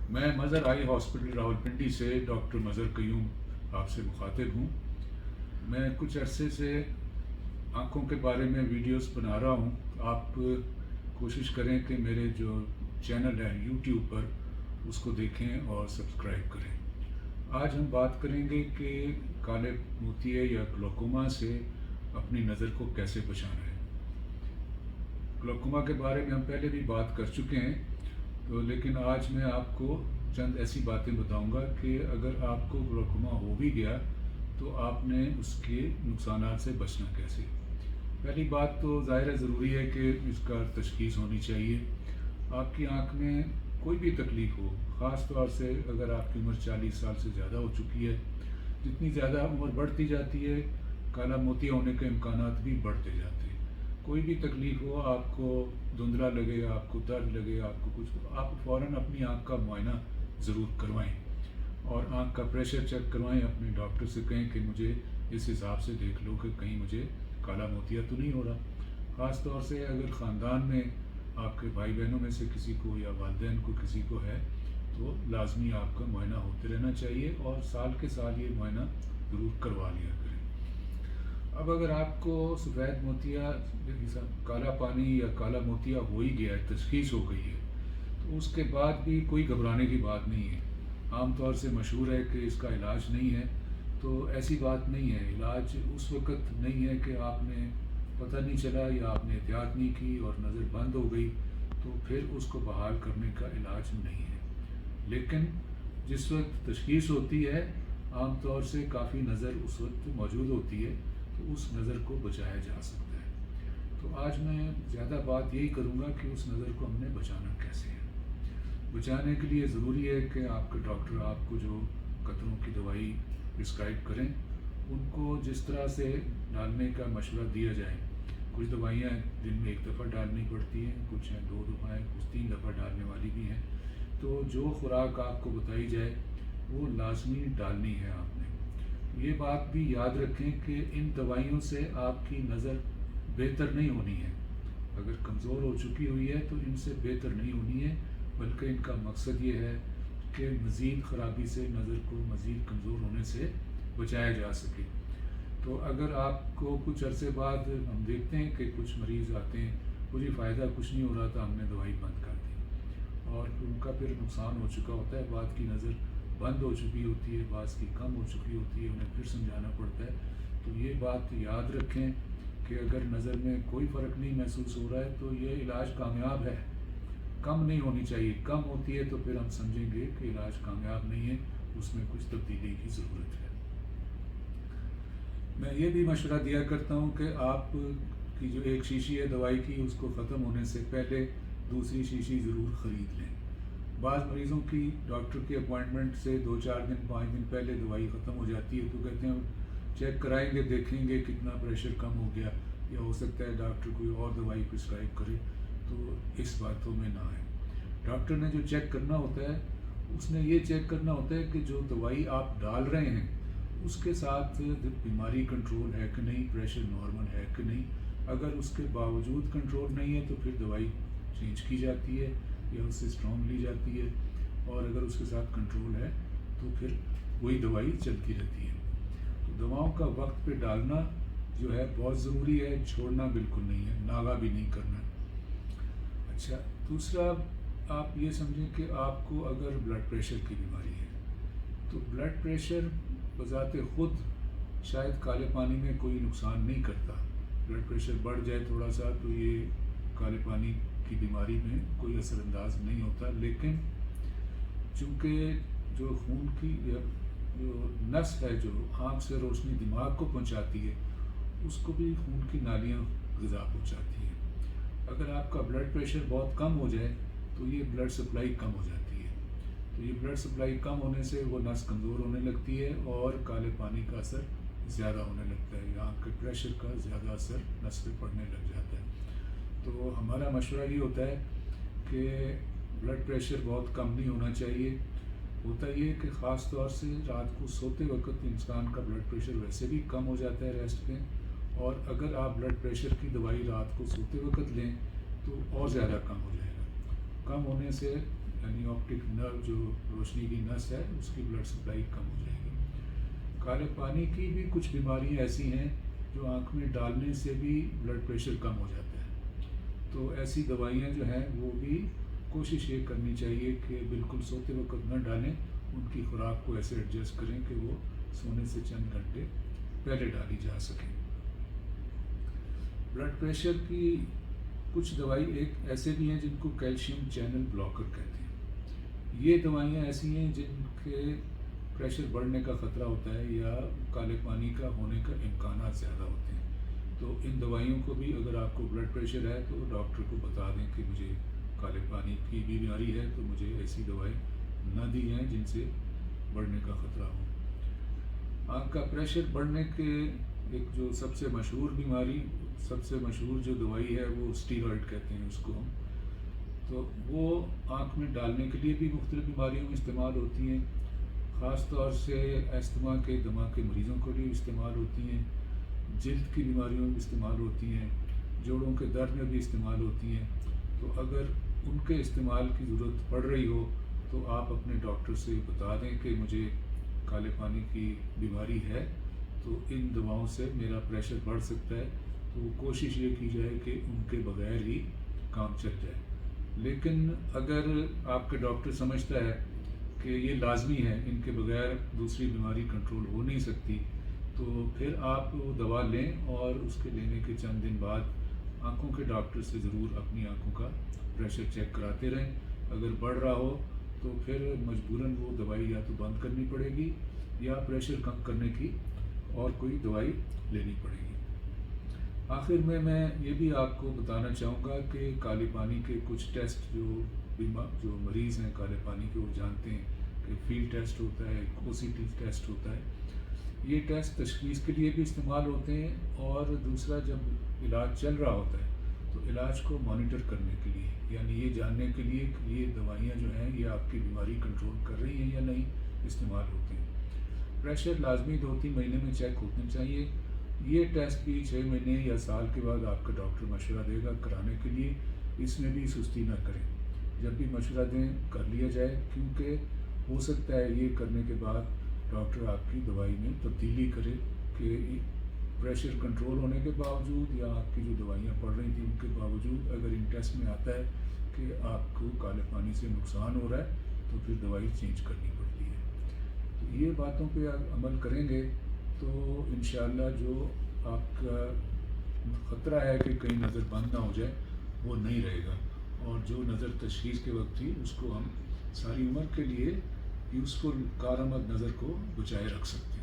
میں مظہر آئی ہاسپٹل راولپنڈی سے ڈاکٹر مظہر قیوم آپ سے مخاطب ہوں۔ میں کچھ عرصے سے آنکھوں کے بارے میں ویڈیوز بنا رہا ہوں۔ آپ کوشش کریں کہ میرے جو چینل ہے یوٹیوب پر اس کو دیکھیں اور سبسکرائب کریں۔ آج ہم بات کریں گے کہ کالے موتیے یا گلوکوما سے اپنی نظر کو کیسے بچانا ہے۔ گلوکوما کے بارے میں ہم پہلے بھی بات کر چکے ہیں، تو لیکن آج میں آپ کو چند ایسی باتیں بتاؤں گا کہ اگر آپ کو گلوکوما ہو بھی گیا تو آپ نے اس کے نقصانات سے بچنا کیسے۔ پہلی بات تو ظاہر ضروری ہے کہ اس کا تشخیص ہونی چاہیے۔ آپ کی آنکھ میں کوئی بھی تکلیف ہو، خاص طور سے اگر آپ کی عمر 40 سال سے زیادہ ہو چکی ہے، جتنی زیادہ عمر بڑھتی جاتی ہے کالا موتیا ہونے کے امکانات بھی بڑھتے جاتے ہیں۔ کوئی بھی تکلیف ہو، آپ کو دھندلا لگے، آپ کو درد لگے، آپ کو کچھ، آپ فوراً اپنی آنکھ کا معائنہ ضرور کروائیں اور آنکھ کا پریشر چیک کروائیں۔ اپنے ڈاکٹر سے کہیں کہ مجھے اس حساب سے دیکھ لو کہ کہیں مجھے کالا موتیا تو نہیں ہو رہا۔ خاص طور سے اگر خاندان میں آپ کے بھائی بہنوں میں سے کسی کو یا والدین کو کسی کو ہے تو لازمی آپ کا معائنہ ہوتے رہنا چاہیے اور سال کے سال یہ معائنہ ضرور کروا لیا کریں۔ اب اگر آپ کو سفید موتیا، کالا پانی یا کالا موتیا ہو ہی گیا ہے، تشخیص ہو گئی ہے، تو اس کے بعد بھی کوئی گھبرانے کی بات نہیں ہے۔ عام طور سے مشہور ہے کہ اس کا علاج نہیں ہے، تو ایسی بات نہیں ہے۔ علاج اس وقت نہیں ہے کہ آپ نے پتہ نہیں چلا یا آپ نے احتیاط نہیں کی اور نظر بند ہو گئی تو پھر اس کو بحال کرنے کا علاج نہیں ہے۔ لیکن جس وقت تشخیص ہوتی ہے عام طور سے کافی نظر اس وقت موجود ہوتی ہے، تو اس نظر کو بچایا جا سکتا ہے۔ تو آج میں زیادہ بات یہی کروں گا کہ اس نظر کو ہم نے بچانا کیسے ہے۔ بچانے کے لیے ضروری ہے کہ آپ کے ڈاکٹر آپ کو جو قطروں کی دوائی پرسکرائب کریں ان کو جس طرح سے ڈالنے کا مشورہ دیا جائے۔ کچھ دوائیاں دن میں 1 دفعہ ڈالنی پڑتی ہیں، کچھ ہیں 2 دفعہ، کچھ 3 دفعہ ڈالنے والی بھی ہیں۔ تو جو خوراک آپ کو بتائی جائے وہ لازمی ڈالنی ہے آپ نے۔ یہ بات بھی یاد رکھیں کہ ان دوائیوں سے آپ کی نظر بہتر نہیں ہونی ہے۔ اگر کمزور ہو چکی ہوئی ہے تو ان سے بہتر نہیں ہونی ہے، بلکہ ان کا مقصد یہ ہے کہ مزید خرابی سے نظر کو مزید کمزور ہونے سے بچایا جا سکے۔ تو اگر آپ کو کچھ عرصے بعد ہم دیکھتے ہیں کہ کچھ مریض آتے ہیں، مجھے فائدہ کچھ نہیں ہو رہا تھا، ہم نے دوائی بند کر دی اور ان کا پھر نقصان ہو چکا ہوتا ہے، بعد کی نظر بند ہو چکی ہوتی ہے، بعض کی کم ہو چکی ہوتی ہے، انہیں پھر سمجھانا پڑتا ہے۔ تو یہ بات یاد رکھیں کہ اگر نظر میں کوئی فرق نہیں محسوس ہو رہا ہے تو یہ علاج کامیاب ہے، کم نہیں ہونی چاہیے۔ کم ہوتی ہے تو پھر ہم سمجھیں گے کہ علاج کامیاب نہیں ہے، اس میں کچھ تبدیلی کی ضرورت ہے۔ میں یہ بھی مشورہ دیا کرتا ہوں کہ آپ کی جو ایک شیشی ہے دوائی کی، اس کو ختم ہونے سے پہلے دوسری شیشی ضرور خرید لیں۔ بعض مریضوں کی ڈاکٹر کی اپوائنٹمنٹ سے 2-4 دن 5 دن پہلے دوائی ختم ہو جاتی ہے، تو کہتے ہیں چیک کرائیں گے، دیکھیں گے کتنا پریشر کم ہو گیا، یا ہو سکتا ہے ڈاکٹر کوئی اور دوائی پرسکرائب کرے، تو اس باتوں میں نہ آئے۔ ڈاکٹر نے جو چیک کرنا ہوتا ہے اس نے یہ چیک کرنا ہوتا ہے کہ جو دوائی آپ ڈال رہے ہیں اس کے ساتھ بیماری کنٹرول ہے کہ نہیں، پریشر نارمل ہے کہ نہیں۔ اگر اس کے باوجود کنٹرول نہیں ہے تو پھر دوائی چینج کی جاتی ہے یا اس سے اسٹرانگ لی جاتی ہے، اور اگر اس کے ساتھ کنٹرول ہے تو پھر وہی دوائی چلتی رہتی ہے۔ تو دواؤں کا وقت پہ ڈالنا جو ہے بہت ضروری ہے، چھوڑنا بالکل نہیں ہے، ناغہ بھی نہیں کرنا۔ اچھا، دوسرا آپ یہ سمجھیں کہ آپ کو اگر بلڈ پریشر کی بیماری ہے تو بلڈ پریشر بذات خود شاید کالے پانی میں کوئی نقصان نہیں کرتا۔ بلڈ پریشر بڑھ جائے تھوڑا سا تو یہ کالے پانی کی بیماری میں کوئی اثر انداز نہیں ہوتا، لیکن چونکہ جو خون کی جو نس ہے جو آنکھ سے روشنی دماغ کو پہنچاتی ہے، اس کو بھی خون کی نالیاں غذا پہنچاتی ہیں۔ اگر آپ کا بلڈ پریشر بہت کم ہو جائے تو یہ بلڈ سپلائی کم ہو جاتی ہے، تو یہ بلڈ سپلائی کم ہونے سے وہ نس کمزور ہونے لگتی ہے اور کالے پانی کا اثر زیادہ ہونے لگتا ہے، یا آنکھ کے پریشر کا زیادہ اثر نس پہ پڑنے لگ جاتا ہے۔ تو ہمارا مشورہ یہ ہوتا ہے کہ بلڈ پریشر بہت کم نہیں ہونا چاہیے۔ ہوتا یہ کہ خاص طور سے رات کو سوتے وقت انسان کا بلڈ پریشر ویسے بھی کم ہو جاتا ہے ریسٹ پہ، اور اگر آپ بلڈ پریشر کی دوائی رات کو سوتے وقت لیں تو اور زیادہ کم ہو جائے گا۔ کم ہونے سے یعنی آپٹک نرو جو روشنی کی نس ہے اس کی بلڈ سپلائی کم ہو جائے گی۔ کالے پانی کی بھی کچھ بیماریاں ایسی ہیں جو آنکھ میں ڈالنے سے بھی بلڈ پریشر کم ہو جاتا ہے، تو ایسی دوائیاں جو ہیں وہ بھی کوشش یہ کرنی چاہیے کہ بالکل سوتے وقت نہ ڈالیں، ان کی خوراک کو ایسے ایڈجسٹ کریں کہ وہ سونے سے چند گھنٹے پہلے ڈالی جا سکیں۔ بلڈ پریشر کی کچھ دوائی ایک ایسے بھی ہیں جن کو کیلشیم چینل بلاکر کہتے ہیں۔ یہ دوائیاں ایسی ہیں جن کے پریشر بڑھنے کا خطرہ ہوتا ہے یا کالے پانی کا ہونے کا امکانات زیادہ ہوتے ہیں، تو ان دوائیوں کو بھی اگر آپ کو بلڈ پریشر ہے تو ڈاکٹر کو بتا دیں کہ مجھے کالے پانی کی بیماری ہے، تو مجھے ایسی دوائی نہ دی جائیں جن سے بڑھنے کا خطرہ ہو۔ آنکھ کا پریشر بڑھنے کے ایک جو سب سے مشہور بیماری، سب سے مشہور جو دوائی ہے وہ اسٹیرائڈ کہتے ہیں اس کو ہم، تو وہ آنکھ میں ڈالنے کے لیے بھی مختلف بیماریوں میں استعمال ہوتی ہیں، خاص طور سے استھما کے دمہ کے مریضوں کے لیے استعمال ہوتی ہیں، جلد کی بیماریوں میں بھی استعمال ہوتی ہیں، جوڑوں کے درد میں بھی استعمال ہوتی ہیں۔ تو اگر ان کے استعمال کی ضرورت پڑ رہی ہو تو آپ اپنے ڈاکٹر سے بتا دیں کہ مجھے کالے پانی کی بیماری ہے، تو ان دواؤں سے میرا پریشر بڑھ سکتا ہے، تو کوشش یہ کی جائے کہ ان کے بغیر ہی کام چل جائے۔ لیکن اگر آپ کا ڈاکٹر سمجھتا ہے کہ یہ لازمی ہے، ان کے بغیر دوسری بیماری کنٹرول ہو نہیں سکتی، تو پھر آپ وہ دوا لیں اور اس کے لینے کے چند دن بعد آنکھوں کے ڈاکٹر سے ضرور اپنی آنکھوں کا پریشر چیک کراتے رہیں۔ اگر بڑھ رہا ہو تو پھر مجبوراً وہ دوائی یا تو بند کرنی پڑے گی یا پریشر کم کرنے کی اور کوئی دوائی لینی پڑے گی۔ آخر میں یہ بھی آپ کو بتانا چاہوں گا کہ کالے پانی کے کچھ ٹیسٹ جو مریض ہیں کالے پانی کے وہ جانتے ہیں کہ فیلڈ ٹیسٹ ہوتا ہے، ایک او سی ٹی ٹیسٹ ہوتا ہے، یہ ٹیسٹ تشخیص کے لیے بھی استعمال ہوتے ہیں، اور دوسرا جب علاج چل رہا ہوتا ہے تو علاج کو مانیٹر کرنے کے لیے، یعنی یہ جاننے کے لیے کہ یہ دوائیاں جو ہیں یہ آپ کی بیماری کنٹرول کر رہی ہیں یا نہیں، استعمال ہوتے ہیں۔ پریشر لازمی 2-3 مہینے میں چیک ہونا چاہیے۔ یہ ٹیسٹ بھی 6 مہینے یا سال کے بعد آپ کا ڈاکٹر مشورہ دے گا کرانے کے لیے، اس میں بھی سستی نہ کریں، جب بھی مشورہ دیں کر لیا جائے، کیونکہ ہو سکتا ہے یہ کرنے کے بعد ڈاکٹر آپ کی دوائی میں تبدیلی کرے کہ پریشر کنٹرول ہونے کے باوجود یا آپ کی جو دوائیاں پڑ رہی تھیں ان کے باوجود اگر ان ٹیسٹ میں آتا ہے کہ آپ کو کالے پانی سے نقصان ہو رہا ہے تو پھر دوائی چینج کرنی پڑتی ہے۔ تو یہ باتوں پہ آپ عمل کریں گے تو انشاءاللہ جو آپ کا خطرہ ہے کہ کہیں نظر بند نہ ہو جائے وہ نہیں رہے گا، اور جو نظر تشخیص کے وقت تھی اس کو ہم ساری عمر کے لیے یوزفل کارآمد نظر کو بچائے رکھ سکتے ہیں۔